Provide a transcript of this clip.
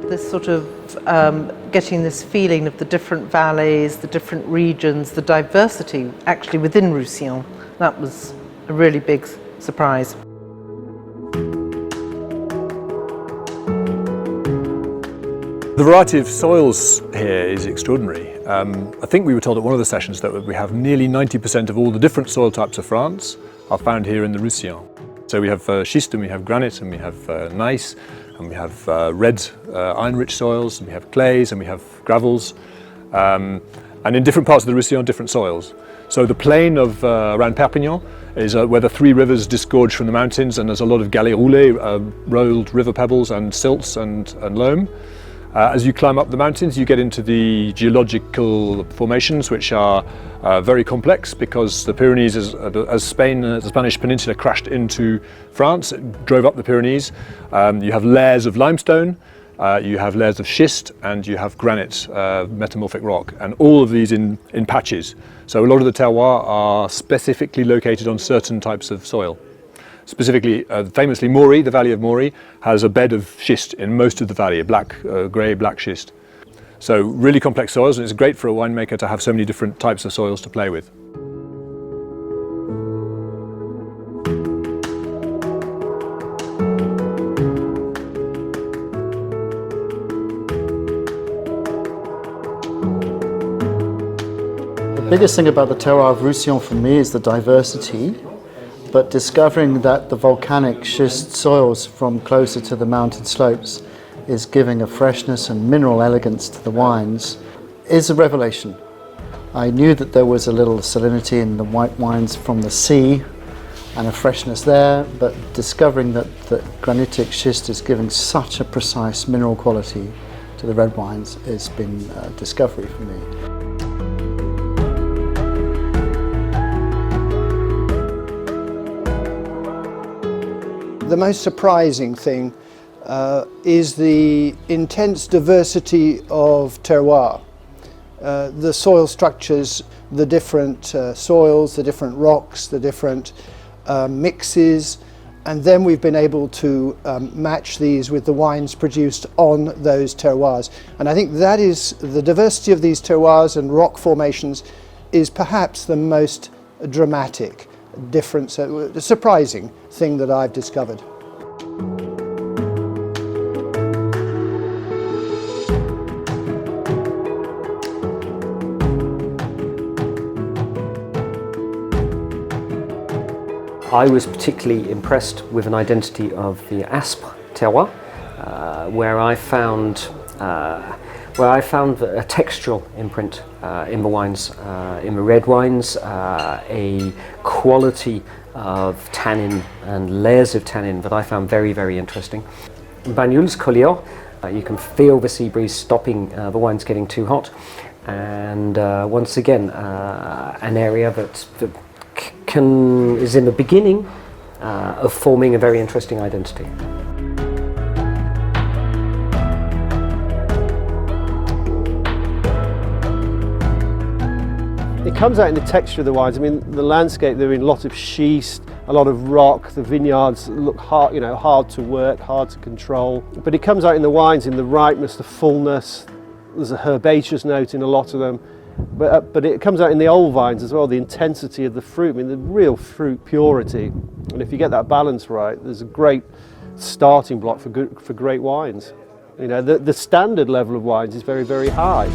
This sort of getting this feeling of the different valleys, the different regions, the diversity actually within Roussillon. That was a really big surprise. The variety of soils here is extraordinary. I think we were told at one of the sessions that we have nearly 90% of all the different soil types of France are found here in the Roussillon. So we have schist and we have granite and we have gneiss and we have red iron-rich soils and we have clays and we have gravels. And in different parts of the Roussillon, different soils. So the plain of around Perpignan is where the three rivers disgorge from the mountains, and there's a lot of galets roulés, rolled river pebbles and silts and loam. As you climb up the mountains, you get into the geological formations, which are very complex because the Pyrenees, as Spain, the Spanish peninsula crashed into France, it drove up the Pyrenees. You have layers of limestone, you have layers of schist, and you have granite, metamorphic rock, and all of these in patches. So a lot of the terroirs are specifically located on certain types of soil. Specifically, famously, Morée, the valley of Morée, has a bed of schist in most of the valley, a grey, black schist. So really complex soils, and it's great for a winemaker to have so many different types of soils to play with. The biggest thing about the Terroirs of Roussillon for me is the diversity. But discovering that the volcanic schist soils from closer to the mountain slopes is giving a freshness and mineral elegance to the wines is a revelation. I knew that there was a little salinity in the white wines from the sea and a freshness there, but discovering that the granitic schist is giving such a precise mineral quality to the red wines has been a discovery for me. The most surprising thing is the intense diversity of terroir. The soil structures, the different soils, the different rocks, the different mixes, and then we've been able to match these with the wines produced on those terroirs. And I think that is the diversity of these terroirs and rock formations is perhaps the most dramatic difference, the surprising thing that I've discovered. I was particularly impressed with an identity of the Aspre terroir, where I found a textural imprint in the wines, in the red wines, a quality of tannin and layers of tannin that I found very, very interesting. In Banyuls Collioure, you can feel the sea breeze stopping the wines getting too hot, and once again, an area that is in the beginning of forming a very interesting identity. It comes out in the texture of the wines. I mean, the landscape, they're in a lot of schist, a lot of rock. The vineyards look hard, hard to work, hard to control. But it comes out in the wines, in the ripeness, the fullness. There's a herbaceous note in a lot of them. But it comes out in the old vines as well, the intensity of the fruit, I mean, the real fruit purity. And if you get that balance right, there's a great starting block for great wines. The standard level of wines is very, very high.